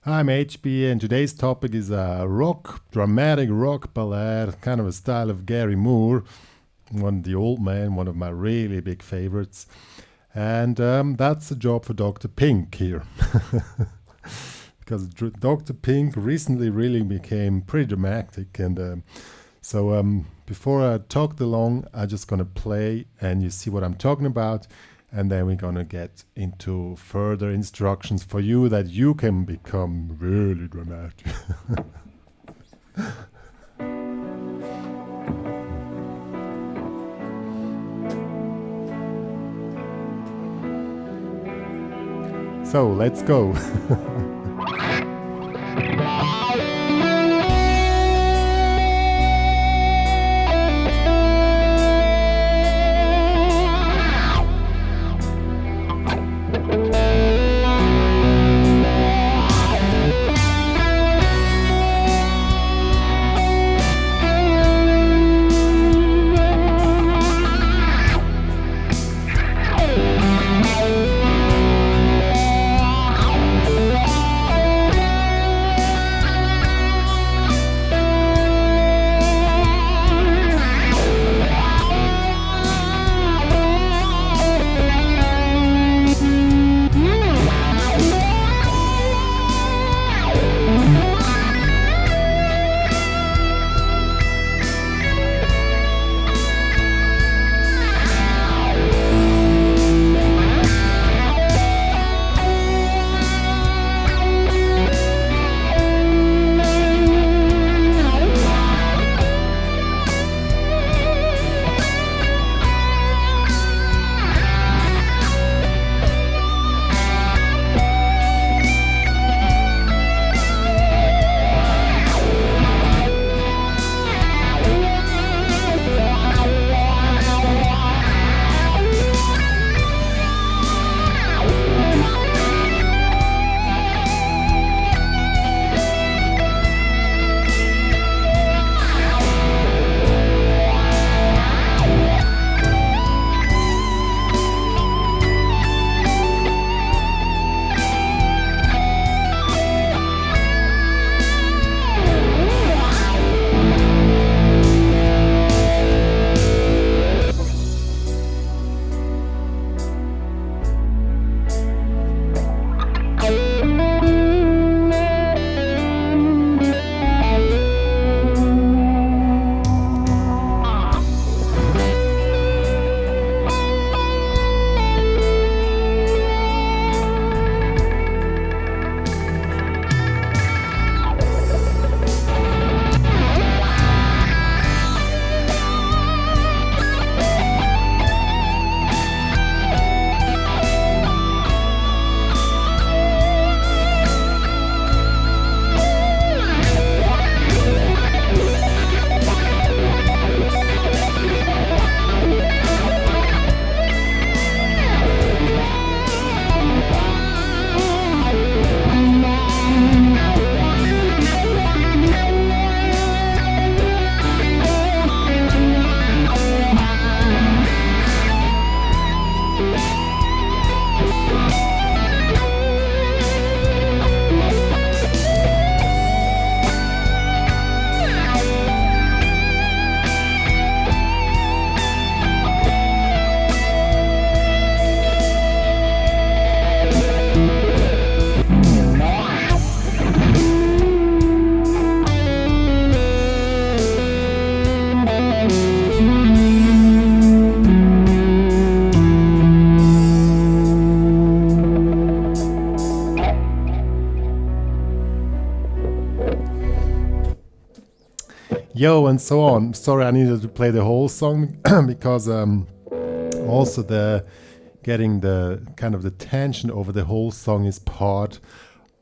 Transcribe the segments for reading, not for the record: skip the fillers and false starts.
I'm HB, and today's topic is a dramatic rock ballad, kind of a style of Gary Moore, the old man, one of my really big favorites. And that's a job for Dr. Pink here. Because Dr. Pink recently really became pretty dramatic. And before I talk along, I'm just going to play and you see what I'm talking about. And then we're going to get into further instructions for you that you can become really dramatic. So let's go. Yo, and so on. Sorry, I needed to play the whole song because also the getting the kind of the tension over the whole song is part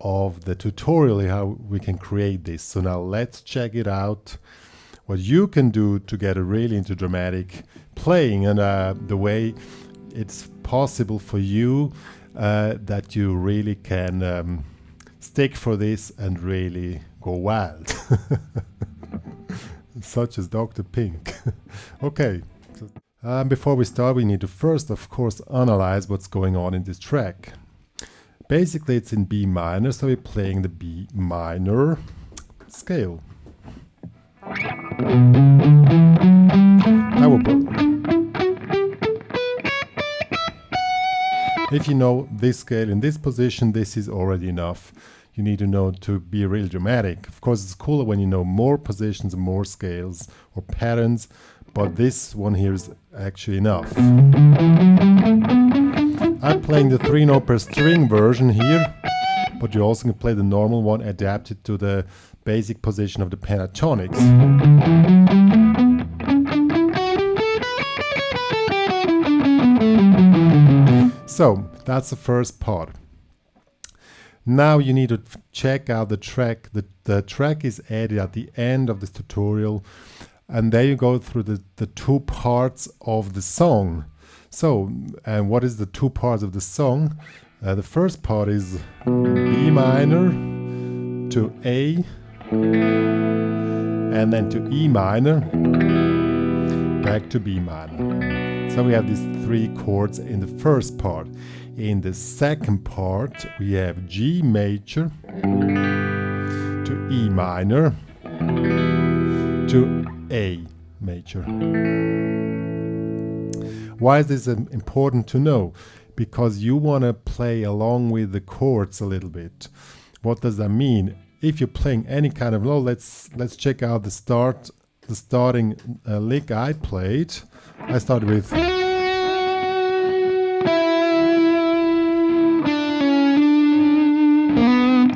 of the tutorial how we can create this. So now let's check it out. What you can do to get really into dramatic playing and the way it's possible for you that you really can stick for this and really go wild. Such as Dr. Pink. Okay. Before we start, we need to first, of course, analyze what's going on in this track. Basically it's in B minor, so we're playing the B minor scale. That would work. If you know this scale in this position, this is already enough. You need to know to be real dramatic. Of course, it's cooler when you know more positions, more scales or patterns, but this one here is actually enough. I'm playing the 3-note per string version here, but you also can play the normal one adapted to the basic position of the pentatonics. So that's the first part. Now you need to check out the track. The track is added at the end of this tutorial, and there you go through the two parts of the song. So, and what is the two parts of the song? The first part is B minor to A, and then to E minor, back to B minor. So we have these three chords in the first part. In the second part, we have G major to E minor to A major. Why is this important to know? Because you want to play along with the chords a little bit. What does that mean? If you're playing any kind of low, let's check out the starting lick I played. I started with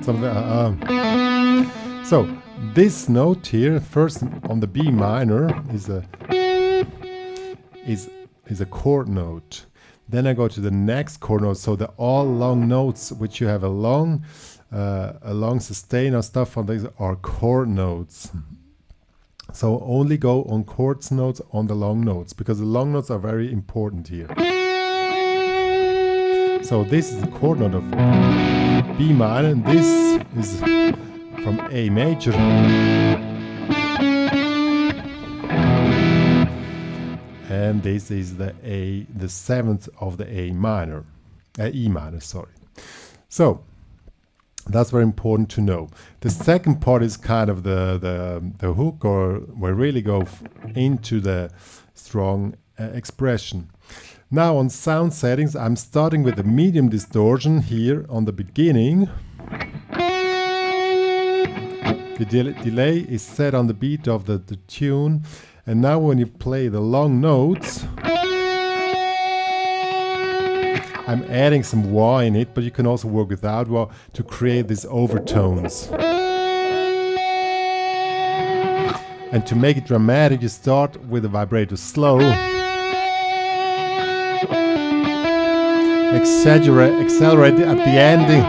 something. So this note here, first on the B minor, is a chord note. Then I go to the next chord note. So the all long notes, which you have a long sustain or stuff on these, are chord notes. So only go on chords notes on the long notes, because the long notes are very important here. So this is the chord note of B minor, and this is from A major. And this is the seventh of the E minor, sorry. So that's very important to know. The second part is kind of the hook, or where really go into the strong expression. Now on sound settings, I'm starting with the medium distortion here on the beginning. The delay is set on the beat of the tune. And now when you play the long notes, I'm adding some wah in it, but you can also work without wah to create these overtones. And to make it dramatic, you start with the vibrato slow. Accelerate at the ending.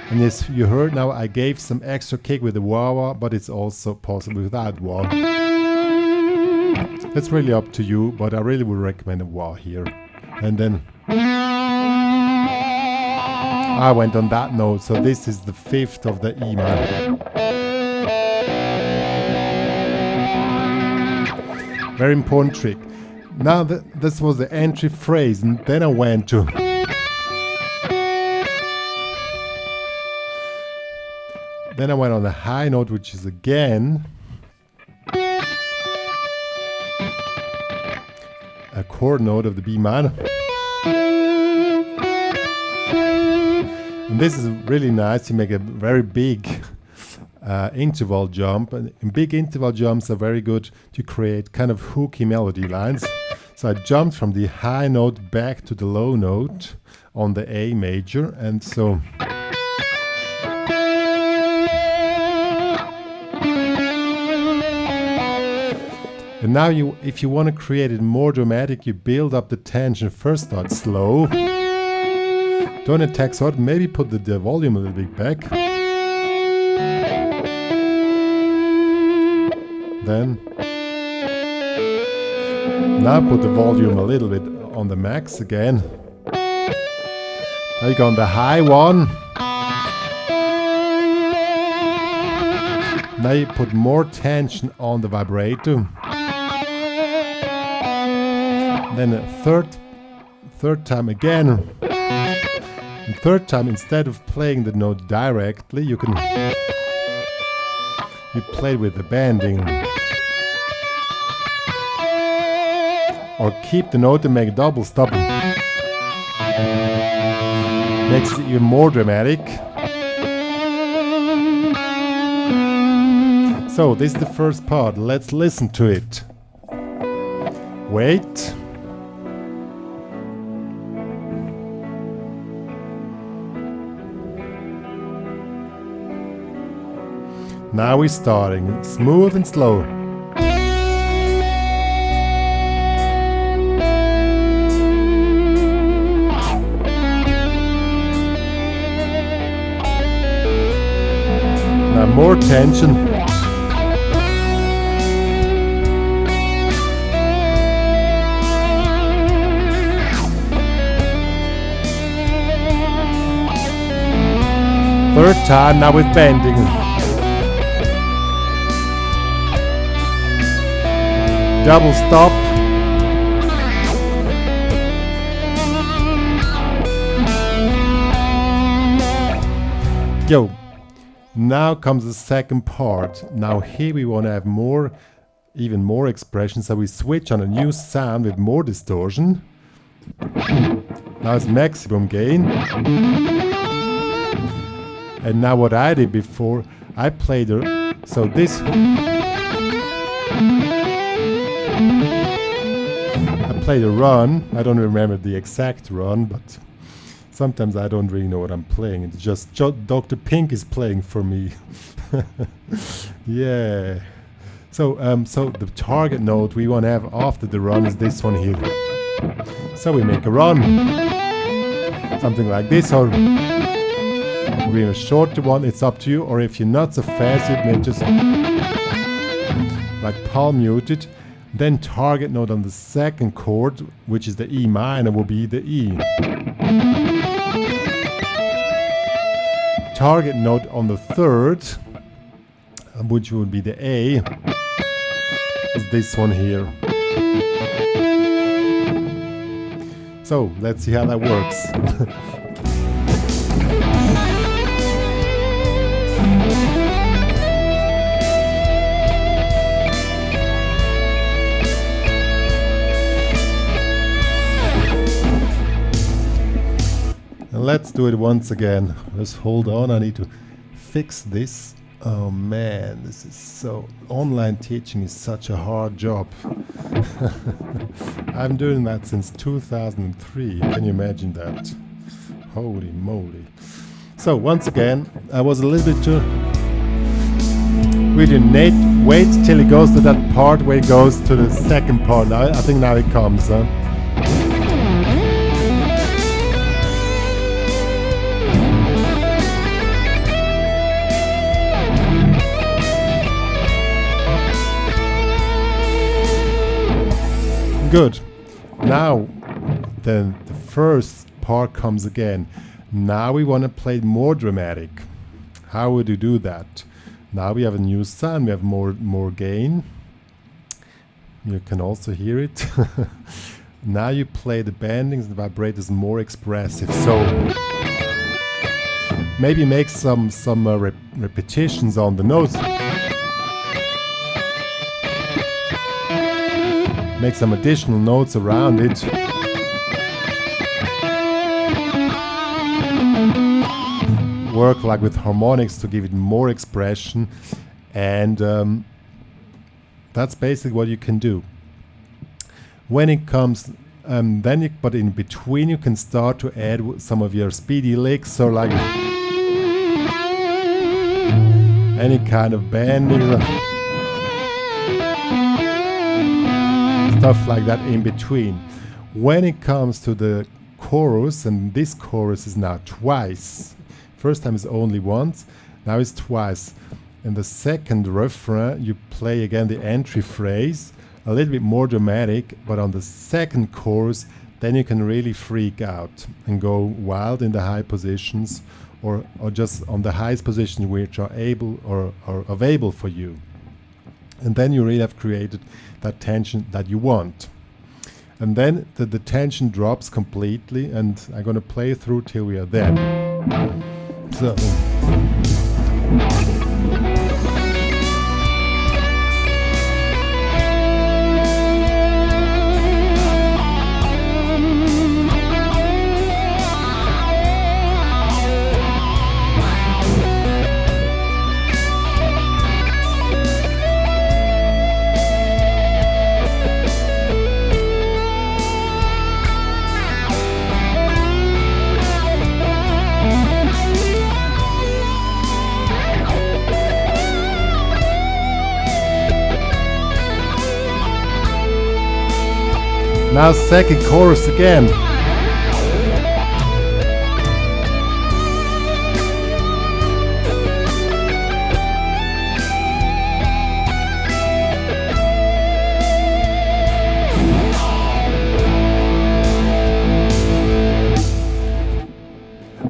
And as you heard now, I gave some extra kick with the wah-wah, but it's also possible without wah. It's really up to you, but I really would recommend a wah here. And then I went on that note, so this is the fifth of the E minor. Very important trick. Now this was the entry phrase, and then I went to on the high note, which is again a chord note of the B minor. And this is really nice. You make a very big interval jump, and big interval jumps are very good to create kind of hooky melody lines. So I jumped from the high note back to the low note on the A major, and so and now if you want to create it more dramatic, you build up the tension. First start slow, don't attack so hard, maybe put the volume a little bit back. Then now put the volume a little bit on the max again. Now you go on the high one. Now you put more tension on the vibrato. Then a third time again. And third time, instead of playing the note directly, you play with the bending. Or keep the note and make a double stop. Makes it even more dramatic. So this is the first part. Let's listen to it. Wait. Now we're starting smooth and slow. Now more tension. Third time, now with bending. Double stop. Yo, now comes the second part. Now here we want to have even more expression, so we switch on a new sound with more distortion. Now it's maximum gain. And now what I did before, I played so this. I played a run. I don't remember the exact run, but sometimes I don't really know what I'm playing. It's just Dr. Pink is playing for me. Yeah. So the target note we want to have after the run is this one here. So we make a run, something like this, or we're a shorter one. It's up to you. Or if you're not so fast, you may just like palm muted. Then target note on the second chord, which is the E minor, will be the E. Target note on the third, which would be the A, is this one here. So let's see how that works. Let's do it once again. Just hold on, I need to fix this. Oh man, this is so... Online teaching is such a hard job. I'm doing that since 2003. Can you imagine that? Holy moly. So once again, I was a little bit too... We didn't wait till it goes to that part where it goes to the second part. Now, I think now it comes, huh? Good. Now, then the first part comes again. Now we want to play more dramatic. How would you do that? Now we have a new sound. We have more gain. You can also hear it. Now you play the bendings and vibrators more expressive. So maybe make some repetitions on the notes. Make some additional notes around it. Work like with harmonics to give it more expression, and that's basically what you can do. When it comes, but in between you can start to add some of your speedy licks, or like any kind of bending. Stuff like that in between. When it comes to the chorus, and this chorus is now twice. First time is only once, now it's twice. In the second refrain, you play again the entry phrase, a little bit more dramatic, but on the second chorus, then you can really freak out and go wild in the high positions, or just on the highest positions which are able or available for you. And then you really have created that tension that you want. and then the tension drops completely, and I'm gonna play through till we are there. So. Now second chorus again.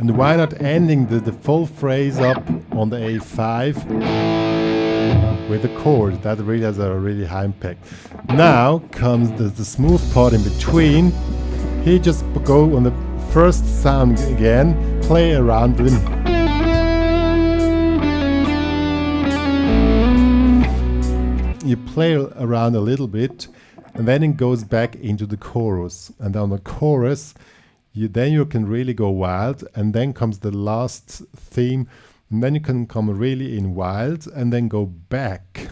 And why not ending the full phrase up on the A5 with a chord? That really has a really high impact. Now comes the smooth part in between. Here just go on the first sound again, play around them. You play around a little bit, and then it goes back into the chorus. And on the chorus, you can really go wild, and then comes the last theme, and then you can come really in wild, and then go back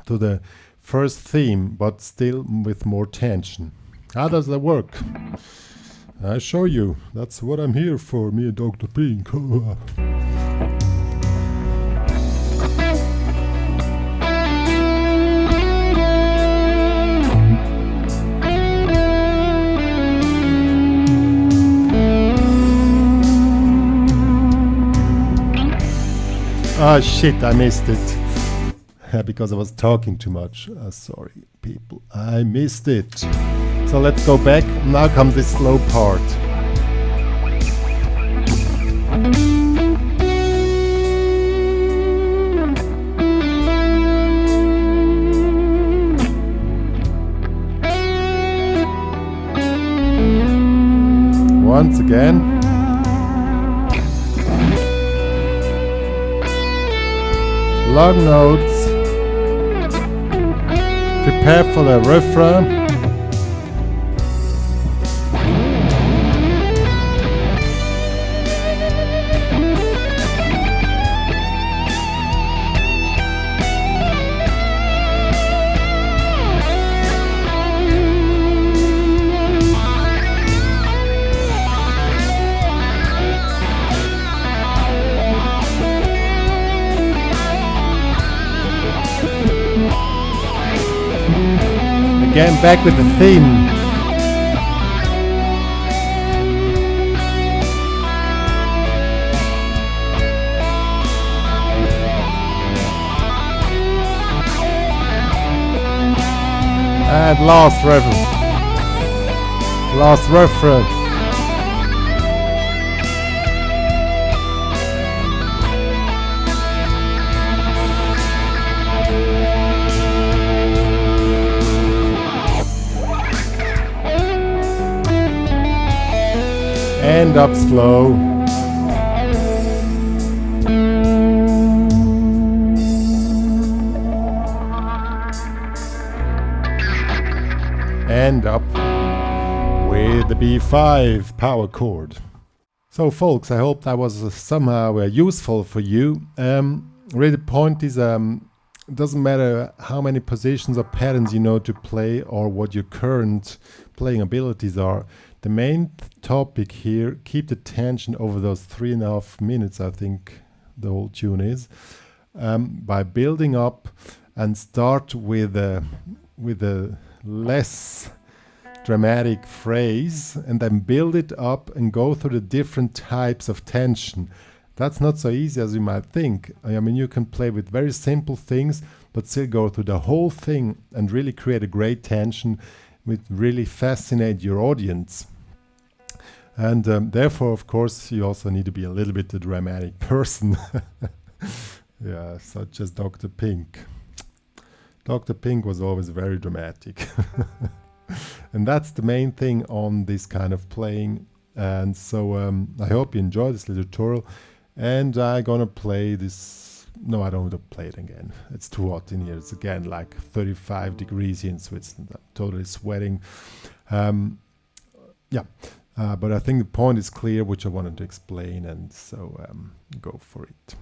to the first theme, but still with more tension. How does that work? I show you. That's what I'm here for, me and Dr. Pink. Ah, shit, I missed it. Because I was talking too much. Sorry, people, I missed it. So let's go back. Now comes this slow part. Once again. Long notes. Prepare for the refrain. Again, back with the theme. And last refrain. Last refrain. End up slow. End up with the B5 power chord. So folks, I hope that was somehow useful for you. Really the point is, it doesn't matter how many positions or patterns you know to play or what your current playing abilities are. The main topic here, keep the tension over those 3.5 minutes, I think the whole tune is, by building up and start with a less dramatic phrase and then build it up and go through the different types of tension. That's not so easy as you might think. I mean, you can play with very simple things, but still go through the whole thing and really create a great tension which really fascinate your audience. And therefore, of course, you also need to be a little bit a dramatic person. Yeah, such as Dr. Pink. Dr. Pink was always very dramatic. And that's the main thing on this kind of playing. And so I hope you enjoyed this little tutorial. And I'm gonna play this. No, I don't want to play it again. It's too hot in here. It's again like 35 degrees here in Switzerland. I'm totally sweating. Yeah, but I think the point is clear, which I wanted to explain, and so go for it.